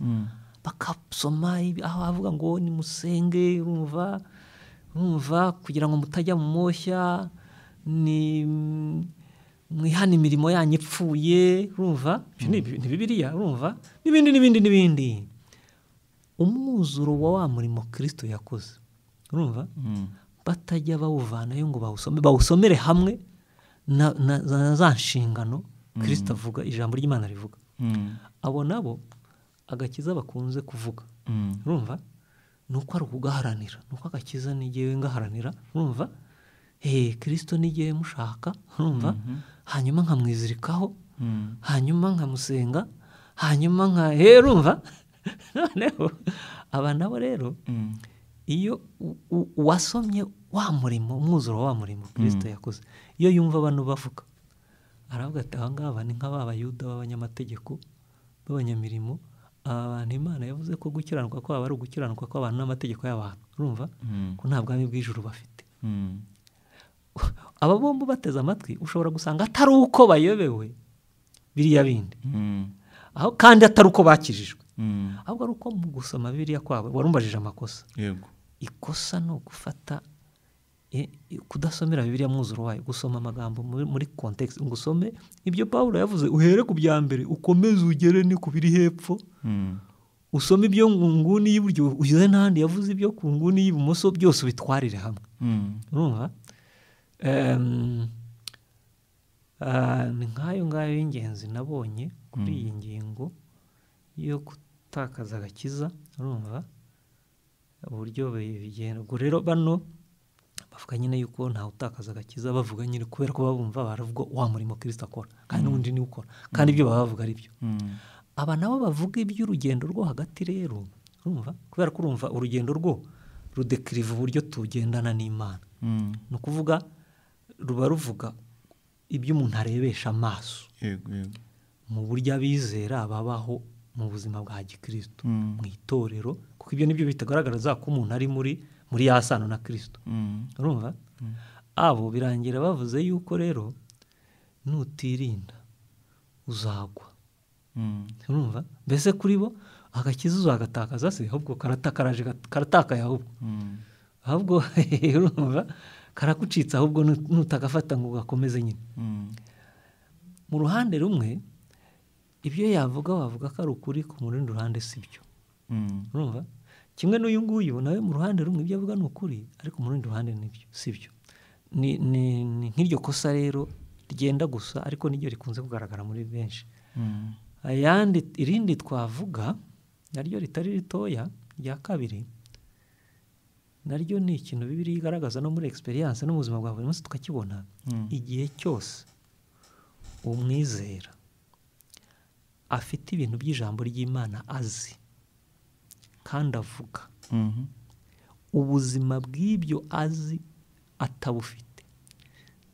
bakasoma aho avuga ngo nimusenge, urumva kugira ngo mutajya mu moshya, ni mwihana imirimo yanyu ipfuye, urumva ni Bibiliya, urumva n'ibindi. Umwuzuro wa murimo Kristo yakoze, urumva batajya bawuvanayo ngo bawusomere hamwe na za nshingano Kristo avuga, ijambo ry'Imana rivuga. Abo nabo agakiza bakunze kuvuga, urumva nuko ari ukugaharanira, nuko agakiza nigiye ngaharanira, urumva Kristo nigiye mushaka, urumva hanyuma nkamwizirikaho, hanyuma nkamusenga, hanyuma urumva noneho aba nabo rero iyo wasomye wa murimo, umwuzuro wa murimo Kristo yakoze, iyo yumva abantu bavuga aravuga ati aha ngaba ni nk'abayuda b'abanyamategeko b'abanyamirimo, abantu Imana yavuze ko gukiranuka kwabo ari ugukiranuka kw'abantu n'amategeko y'abantu, urumva ko nta bwami bw'ijuru bafite. Aba bombi bateze amatwi ushobora gusanga atari uko bayobewe biriya bindi, aho kandi atari uko bakijijwe, ahubwo ari uko mu gusoma Bibiliya kwabo warumbajije amakosa. Ikosa ni ugufata kudasomera Bibiliya mwuzuro wayo, gusoma amagambo muri context, ngo usome ibyo Pawulo yavuze uhere ku bya mbere ukomeze ugere ni ku biri hepfo, usome ibyo nguni y'iburyo ugize n'ahandi yavuze ibyo ku nguni y'ibumoso, byose ubitwarire hamwe, urumva ni nk'ayo ngayo y'ingenzi nabonye kuri iyi ngingo yo gutakaza agakiza, urumva uburyo bigenda. Ubwo rero bano bavuga nyine yuko ntawe utakaza agakiza, bavuga nyine kubera ko babumva baravuga wa murimo Kristo akora, kandi n'ubundi niwe ukora, kandi ibyo baba bavuga ari byo. Aba nabo bavuga iby'urugendo rwo hagati rero, urumva kubera ko urumva urugendo rwo rudekiriva uburyo tugendana n'Imana, ni ukuvuga ruba ruvuga ibyo umuntu arebesha amaso mu buryo abizera babaho mu buzima bwa gikristo, mu itorero, kuko ibyo nibyo bitagaragaza ko umuntu ari muri ya sano na Kristo, urumva abo birangira bavuze yuko rero nutirinda uzagwa, urumva mbese kuri bo agakiza uzagatakaza se ahubwo karatakaye ahubwo urumva karagucitse ahubwo nutagafata ngo gakomeze nyine. Mu ruhande rumwe ibyo yavuga wavuga ko ari ukuri, ku rundi ruhande si byo. Urumva kimwe n'uyu nguyu nawe mu ruhande rumwe ibyo avuga ni ukuri, ariko mu rundi ruhande nibyo si byo. Ni nk'iryo kosa rero rigenda gusa, ariko niryo rikunze kugaragara muri benshi. Irindi twavuga naryo ritari ritoya rya kabiri, naryo ni ikintu Bibiliya igaragaza no muri experience no mu buzima bwa buri munsi tukakibona. Igihe cyose umwizera afite ibintu by'ijambo ry'Imana azi kandi avuga, ubuzima bw'ibyo azi atabufite,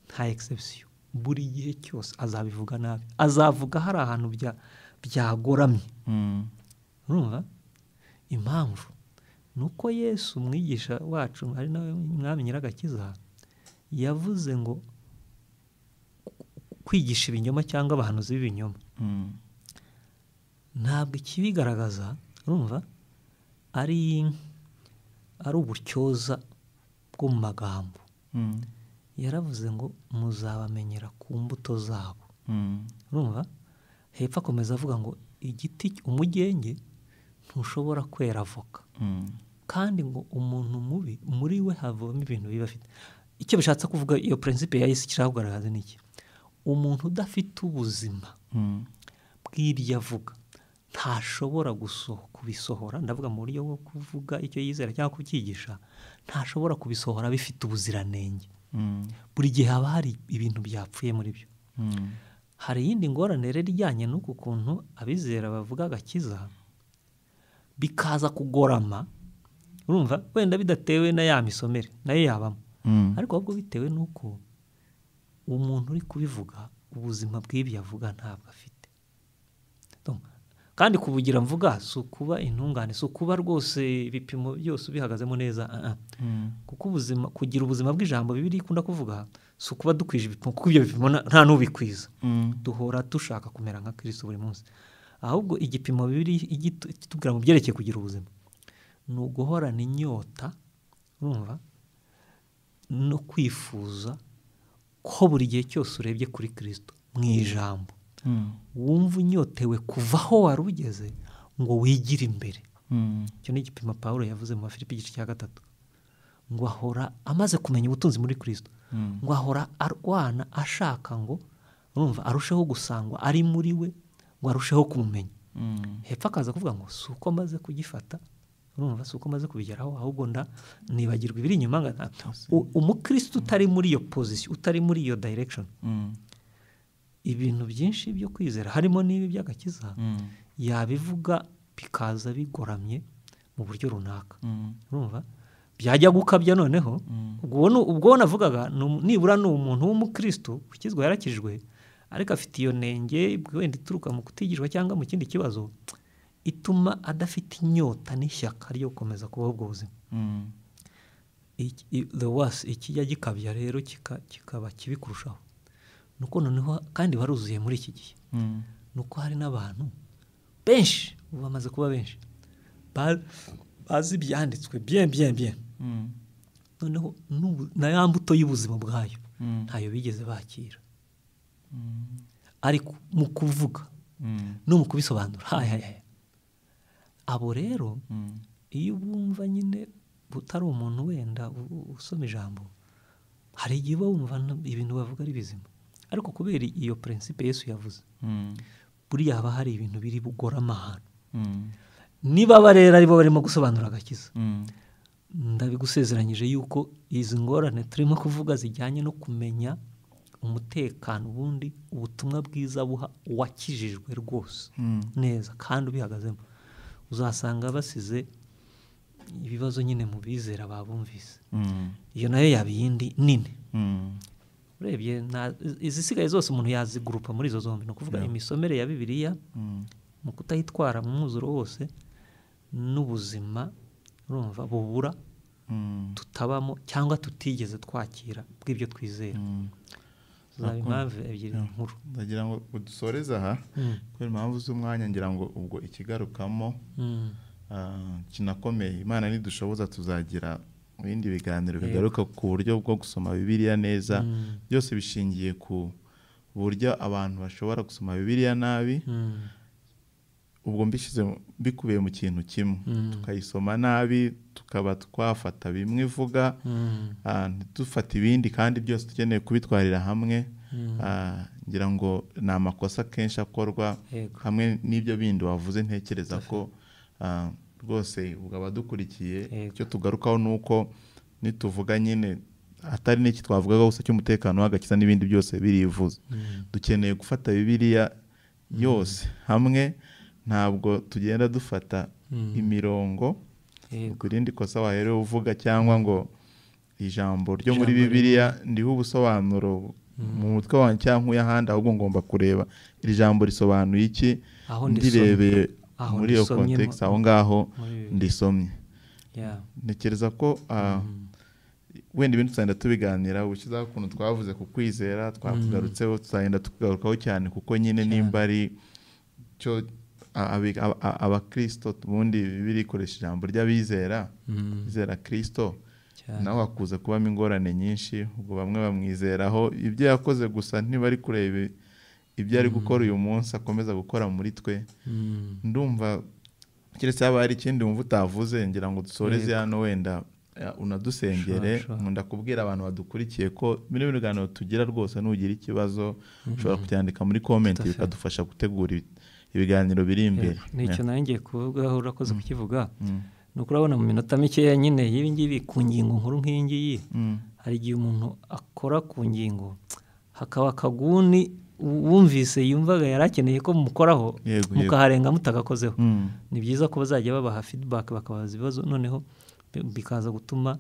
nta exception, buri gihe cyose azabivuga nabi, azavuga hari ahantu byagoramye. Urumva impamvu nuko Yesu umwigisha wacu ari nawe mwami nyiragakiza yavuze ngo kwigisha ibinyoma cyangwa abahanuzi b'ibinyoma ntabwo ikibigaragaza, urumva, ari uburyoza bwo mu magambo. Yaravuze ngo muzabamenyera ku mbuto zabo. Urumva hepfo akomeza avuga ngo igiti umugenge ntushobora kwera avoka, kandi ngo umuntu mubi muri we havamo ibintu biba afite. Icyo bishatse kuvuga iyo principe ya Yesu kirashaka kugaragaza niki? Umuntu udafite ubuzima bw'ibyo avuga ntashobora kubisohora, ndavuga mu buryo bwo kuvuga icyo yizera cyangwa kucyigisha, ntashobora kubisohora bifite ubuziranenge. Buri gihe haba hari ibintu byapfuye muri byo. Hari iyindi ngorane rero ijyanye n'uku kuntu abizera bavuga agakiza bikaza kugorama, urumva, wenda bidatewe na ya misomere nayo yabamo, ariko ahubwo bitewe n'uko umuntu uri kubivuga ubuzima bw'ibyo avuga ntabwo afite. Kandi kubugira mvuga si ukuba intungane, si ukuba rwose ibipimo byose ubihagazemo neza, kuko kugira ubuzima bw'ijambo Bibiliya ikunda kuvuga si ukuba dukwije ibipimo, kuko ibyo bipimo nta n'ubikwiza. Duhora dushaka kumera nka Kristo buri munsi, ahubwo igipimo Bibiliya itubwira mu byerekeye kugira ubuzima ni uguhorana inyota, urumva, no kwifuza ko buri gihe cyose urebye kuri Kristo mu ijambo wumva unyotewe kuva aho wari ugeze ngo wigire imbere. Icyo ni igipimo Pawulo yavuze mu Bafilipi igice cya 3, ngo ahora amaze kumenya ubutunzi muri Kristo, ngo ahora arwana ashaka ngo, urumva, arusheho gusangwa ari muri we, ngo arusheho kumumenya. Hepfo akaza kuvuga ngo si uko maze kugifata, urumva, si uko maze kubigeraho, ahubwo nibagirwa ibiri inyuma. Umukristo utari muri iyo position, utari muri iyo direction, ibintu byinshi byo kwizera harimo n'ibi by'agakiza yabivuga bikaza bigoramye mu buryo runaka. Urumva byajya gukabya noneho ubwo navugaga nibura ni umuntu w'umukristo ukizwa yarakijwe, ariko afite iyo nenge wenda ituruka mu kutigishwa cyangwa mu kindi kibazo ituma adafite inyota n'ishyaka ryo gukomeza kubaho ubwo buzima. Ikijya gikabya rero kikaba kibi kurushaho nuko noneho kandi baruzuye muri iki gihe, nuko hari n'abantu benshi bamaze kuba benshi bazi ibyanditswe bien noneho na ya mbuto y'ubuzima bwayo ntayo bigeze bakira, ariko mu kuvuga no mu kubisobanura abo rero iyo bumva nyine butari umuntu wenda usoma ijambo, hari igihe bumva ibintu bavuga ari bizima, ariko kubera iyo principe Yesu yavuze buriya haba hari ibintu biri bugorama ahantu. Niba barera aribo barimo gusobanura agakiza, ndabigusezeranyije yuko izi ngorane turimo kuvuga zijyanye no kumenya umutekano, ubundi ubutumwa bwiza buha uwakijijwe rwose neza kandi ubihagazemo, uzasanga basize ibibazo nyine mu bizera babumvise. Iyo nayo yaba iyindi nini. Urebye izisigaye zose umuntu yazigurupa muri izo zombi, ni ukuvuga imisomere ya Bibiliya mu kutayitwara mu mwuzuro wose, n'ubuzima, urumva, bubura tutabamo cyangwa tutigeze twakira bw'ibyo twizera. zaba impamvu ebyiri nkuru. ndagira ngo udusoreze aha kubera impamvu z'umwanya, ngira ngo ubwo ikigarukamo kinakomeye. Imana nidushoboza tuzagira ibindi biganiro bigaruka ku buryo bwo gusoma Bibiliya neza. Byose bishingiye ku buryo abantu bashobora gusoma Bibiliya nabi, ubwo mbikubiye mu kintu kimwe, tukayisoma nabi, tukaba twafata bimwe ivuga, ntidufate ibindi, kandi byose tukeneye kubitwarira hamwe. Ngira ngo ni amakosa kenshi akorwa hamwe n'ibyo bindi wavuze. Ntekereza ko rwose abadukurikiye icyo tugarukaho ni uko nituvuga nyine atari n'iki twavugaga gusa cy'umutekano w'agakiza, n'ibindi byose birivuze. Dukeneye gufata Bibiliya yose hamwe, ntabwo tugenda dufata imirongo ku rindi kosa waherewe uvuga, cyangwa ngo ijambo ryo muri Bibiliya ndiho ubusobanuro mu mutwe wanjye cyangwa uyahandi, ahubwo ngomba kureba iri jambo risobanuye iki, ndirebeye muri iyo context aho ngaho ndisomye. Ntekereza ko wenda ibintu tuzagenda tubiganira ubukiza ukuntu twavuze ku kwizera, twakugarutseho, tuzagenda tugarukaho cyane, kuko nyine nimba ari cyo abakristo ubundi Bibiliya ikoresha ijambo ry'abizera, bizera Kristo, nawe hakuza kubamo ingorane nyinshi. Ubwo bamwe bamwizeraho ibyo yakoze gusa, ntibari kureba ibyo ari gukora uyu munsi akomeza gukora muri twe. Ndumva keretse haba hari ikindi wumva utavuze, ngira ngo dusoreze hano, wenda unadusengere. Nkunda kubwira abantu badukurikiye ko bino biganiro tugira rwose, nugira ikibazo ushobora kucyandika muri comment, bikadufasha gutegura ibiganiro biri imbere. Nicyo nanjye kuvuga, urakoze kukivuga. Nuko urabona mu minota mikeya nyine y'ibi ngibi ku ngingo nkuru nk'iyi ngiyi, hari igihe umuntu akora ku ngingo hakaba akaguni wumvise yumvaga yarakeneye ko mukoraho, mukaharenga mutagakozeho. Ni byiza ko bazajya babaha feedback, bakabaza ibibazo, noneho bikaza gutuma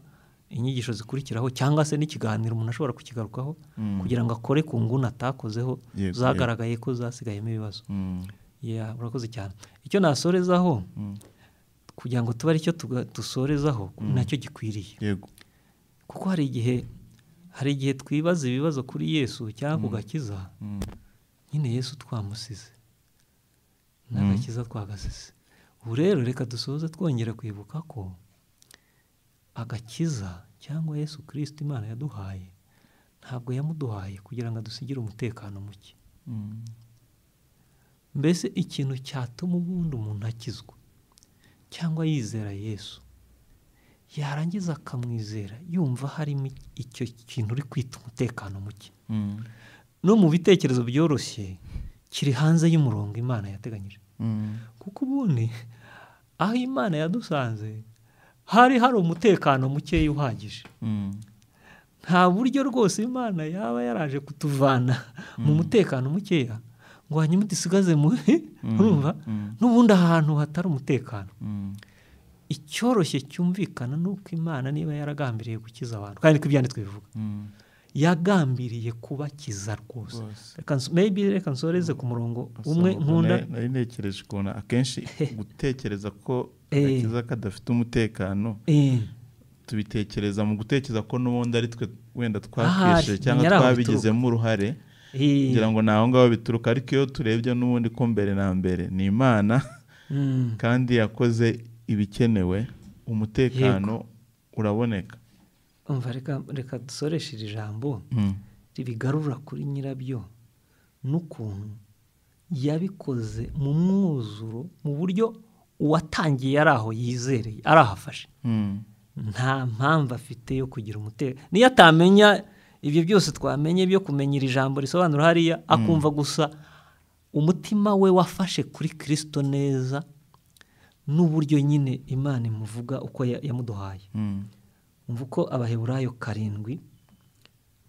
inyigisho zikurikiraho cyangwa se n'ikiganiro umuntu ashobora kukigarukaho kugira ngo akore ku nguni atakozeho zagaragaye ko zasigayemo ibibazo. Urakoze cyane. Icyo nasorezaho kugira ngo tuba ari cyo dusorezaho nacyo gikwiriye, kuko hari igihe twibaza ibibazo kuri Yesu cyangwa ku gakiza, nyine Yesu twamusize n'agakiza twagasize. Ubu rero reka dusoze twongera kwibuka ko agakiza cyangwa Yesu Kristo Imana yaduhaye, ntabwo yamuduhaye kugira ngo adusigire umutekano muke. Mbese ikintu cyatuma ubundi umuntu akizwa cyangwa yizera Yesu, yarangiza akamwizera yumva harimo icyo kintu uri kwita umutekano muke, no mu bitekerezo byoroshye kiri hanze y'umurongo Imana yateganyije. Kuko ubundi aho Imana yadusanze hari umutekano muke uhagije. Nta buryo rwose Imana yaba yaraje kutuvana mu mutekano mukeya ngo hanyuma dusigaze urumva n'ubundi ahantu hatari umutekano. Icyoroshye cyumvikana nuko Imana niba yaragambiriye gukiza abantu, kandi ko ibyanditswe bivuga, yagambiriye kubakiza rwose. Reka nsoreze ku murongo umwe nkunda. Nari ntekereje ukuntu akenshi gutekereza ko agakiza kadafite umutekano, tubitekereza mu gutekereza ko n'ubundi ari twe wenda twakwishe cyangwa twabigizemo uruhare, kugira ngo naho ngaho bituruka. Ariko iyo turebye n'ubundi ko mbere na mbere ni Imana, kandi yakoze ibikenewe, umutekano uraboneka. Reka dusoreshe iri jambo ribigarura kuri nyirabyo, n'ukuntu yabikoze mu mwuzuro, mu buryo uwatangiye ari aho yizereye, ari ahafashe, nta mpamvu afite yo kugira umutekano. Niyo atamenya ibyo byose twamenye byo kumenya iri jambo risobanura hariya, akumva gusa umutima we wafashe kuri Kristo neza, n'uburyo nyine Imana imuvuga uko yamuduhaye. Umva uko Abaheburayo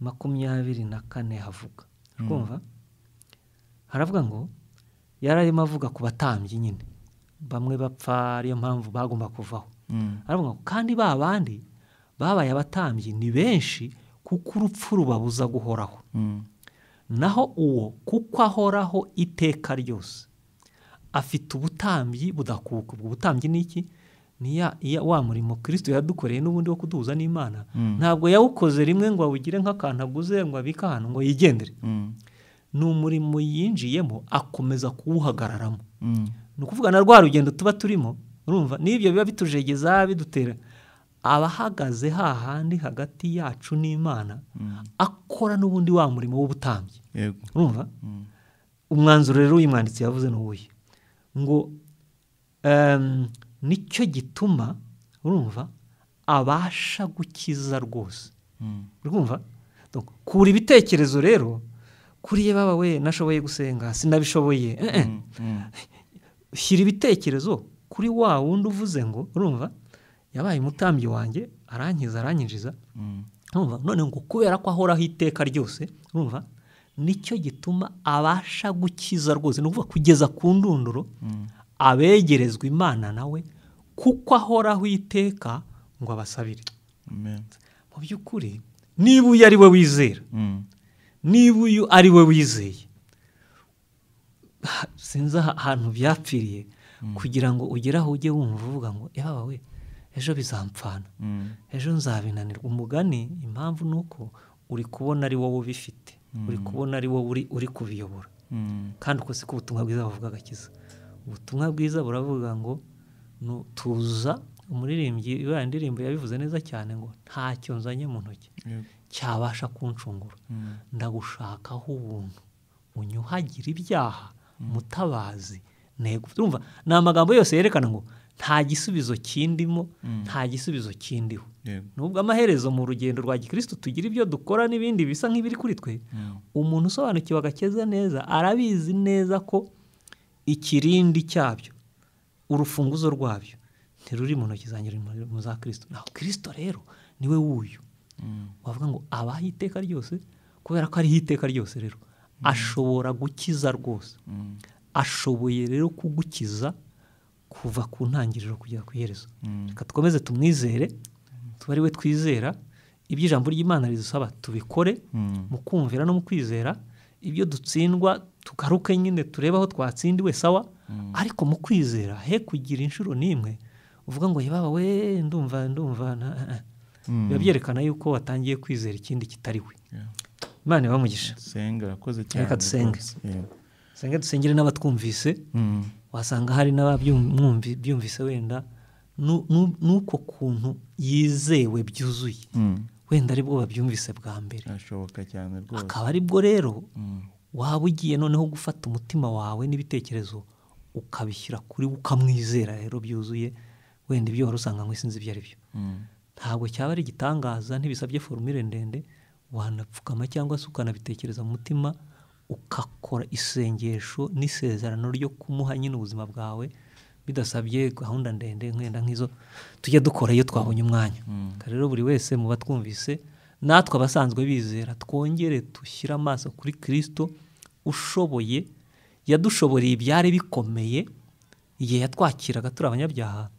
7:24 havuga. Kumva haravuga ngo yararimo avuga ku batambyi nyine bamwe bapfa, ariyo mpamvu bagomba kuvaho. Haravuga ngo kandi ba bandi babaye abatambyi ni benshi, kuko urupfu rubabuza guhoraho, naho uwo kuko ahoraho iteka ryose afite ubutambyi budakuka. Ubwo butambyi ni iki? ni wa murimo Kristo yadukoreye n'ubundi wo kuduhuza n'Imana. Ntabwo yawukoze rimwe ngo awugire nk'akantu aguze ngo abike ahantu ngo yigendere. Ni umurimo yinjiyemo akomeza kuwuhagararamo. Ni ukuvuga na rwa rugendo tuba turimo, urumva n'ibyo biba bitujegeza bidutera, abahagaze hahandi hagati yacu n'Imana akora n'ubundi wa murimo w'ubutambyi. Urumva umwanzuro rero uyimwanditsi yavuze n'uwuye ngo nicyo gituma urumva abasha gukiza rwose. Urumva kura ibitekerezo rero kuriye baba we nashoboye gusenga sinabishoboye. Shyira ibitekerezo kuri wa wundi uvuze ngo urumva yabaye umutambyi wanjye arankiza aranyinjiza. Urumva none ngo kubera ko ahoraho iteka ryose, urumva nicyo gituma abasha gukiza rwose, nukuvuga kugeza ku ndunduro abegerezwa Imana nawe kuko ahoraho iteka ngo abasabire. Mu by'ukuri niba uyu ari we wizera, niba uyu ari we wizeye, sinzi ahantu byapfiriye kugira ngo ugere aho ujye wumva uvuga ngo yaba we ejo bizampfana, ejo nzabinanirwa. Umugani impamvu ni uko uri kubona ari wowe ubifite, uri kubona ari wowe uri kubiyobora. Kandi uko siko ubutumwa bwiza buvuga agakiza. Ubutumwa bwiza buravuga ngo tuza, umuririmbyi wa ndirimbo yabivuze neza cyane ngo ntacyo nzanye mu ntoki cyabasha kuncungura, ndagushakaho ubuntu unyuhagira ibyaha mutabazi ntego. Urumva ni amagambo yose yerekana ngo nta gisubizo kindimo, nta gisubizo kindiho. Nubwo amaherezo mu rugendo rwa gikristo tugira ibyo dukora n'ibindi bisa nk'ibiri kuri twe, umuntu usobanukiwe agakeza neza arabizi neza ko ikirindi cyabyo, urufunguzo rwabyo ntiruri mu ntoki zanjye, ruri mu za Kristo. Naho Kristo rero niwe wuyu wavuga ngo abaho iteka ryose. Kubera ko ariho iteka ryose rero ashobora gukiza rwose. Ashoboye rero kugukiza kuva ku ntangiriro kugera ku iherezo. Reka dukomeze tumwizere, tuba ari we twizera. Ibyo ijambo ry'Imana ridusaba tubikore mu kumvira no mu kwizera. Ibyo dutsindwa tugaruke nyine turebe aho twatsindiwe sawa, ariko mu kwizera he kugira inshuro n'imwe uvuga ngo yebaba we ndumva biba byerekana yuko watangiye kwizera ikindi kitari we. Imana ibamugisha. Reka dusenge. Senge dusengere n'abatwumvise. Wasanga hari n'ababyumvise wenda nuko kuntu yizewe byuzuye, wenda aribwo babyumvise bwa mbere. Ashoboka cyane rwose. Akaba aribwo rero waba ugiye noneho gufata umutima wawe n'ibitekerezo ukabishyira kuri ukamwizera rero byuzuye. Wenda ibyo wari usanga ngo sinzi ibyo ari byo, ntabwo cyaba ari igitangaza, ntibisabye formule ndende. Wanapfukama cyangwa se ukanabitekereza mu mutima ukakora isengesho n'isezerano ryo kumuha nyine ubuzima bwawe, bidasabye gahunda ndende nkenda nk'izo tujya dukora iyo twabonye umwanya. Rero buri wese mu batwumvise, natwe abasanzwe bizera, twongere dushyira amaso kuri Kristo ushoboye, yadushoboreye ibyari bikomeye igihe yatwakiraga turi abanyabyaha.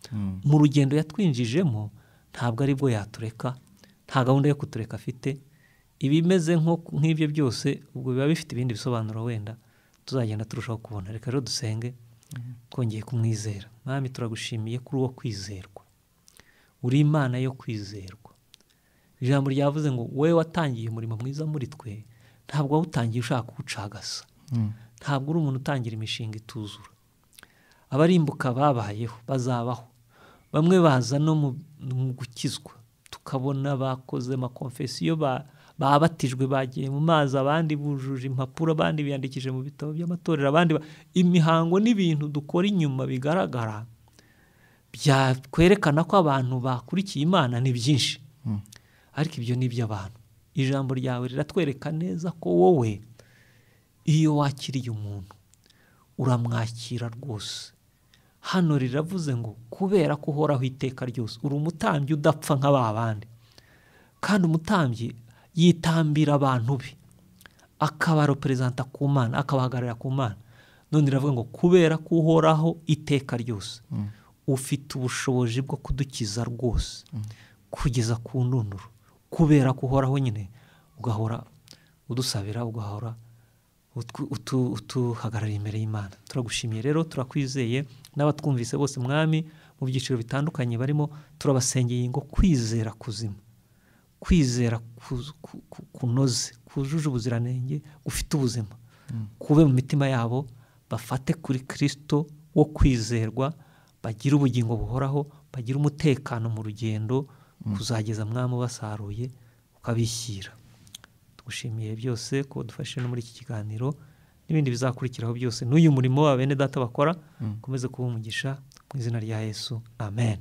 Mu rugendo yatwinjijemo ntabwo ari bwo yatureka, nta gahunda yo kutureka afite. Ibimeze nk'ibyo byose ubwo biba bifite ibindi bisobanuro wenda tuzagenda turushaho kubona. Reka rero dusenge twongeye kumwizera. Mwami turagushimiye kuri uwo kwizerwa, uri Imana yo kwizerwa. Ijambo ryavuze ngo wowe watangiye umurimo mwiza muri twe, ntabwo wawutangiye ushaka kuwucagasa. Ntabwo uri umuntu utangira imishinga ituzura. Abarimbuka babayeho, bazabaho. Bamwe baza no mu gukizwa, tukabona bakoze amakonfesiyo, babatijwe, bagiye mu mazi, abandi bujuje impapuro, abandi biyandikije mu bitabo by'amatorero, abandi imihango n'ibintu dukora inyuma bigaragara byakwerekana ko abantu bakurikiye Imana ni byinshi. Ariko ibyo ni iby'abantu. Ijambo ryawe riratwereka neza ko wowe iyo wakiriye umuntu uramwakira rwose. Hano riravuze ngo kubera ko uhoraho iteka ryose, uri umutambyi udapfa nk'aba bandi. Kandi umutambyi yitambira abantu be, akabarepresenta ku Mana, akabahagarara ku Mana. None iravuga ngo kubera ko uhoraho iteka ryose, ufite ubushobozi bwo kudukiza rwose kugeza ku ndunduro. Kubera ko uhoraho nyine ugahora udusabira, ugahora utuhagarara imbere y'Imana. Turagushimiye rero, turakwizeye n'abatwumvise bose Mwami, mu byiciro bitandukanye barimo, turabasengeye ngo kwizera kuzima, kwizera kunoze, kujuje ubuziranenge, gufite ubuzima kube mu mitima yabo, bafate kuri Kristo wo kwizerwa, bagira ubugingo buhoraho, bagira umutekano mu rugendo kuzageza mwami basaruye ukabishyira. Tugushimiye byose ko dufashe no muri iki kiganiro n'ibindi bizakurikiraho byose, n'uyu murimo wa bene data bakora ukomeze kuba umugisha mu izina rya Yesu, amen.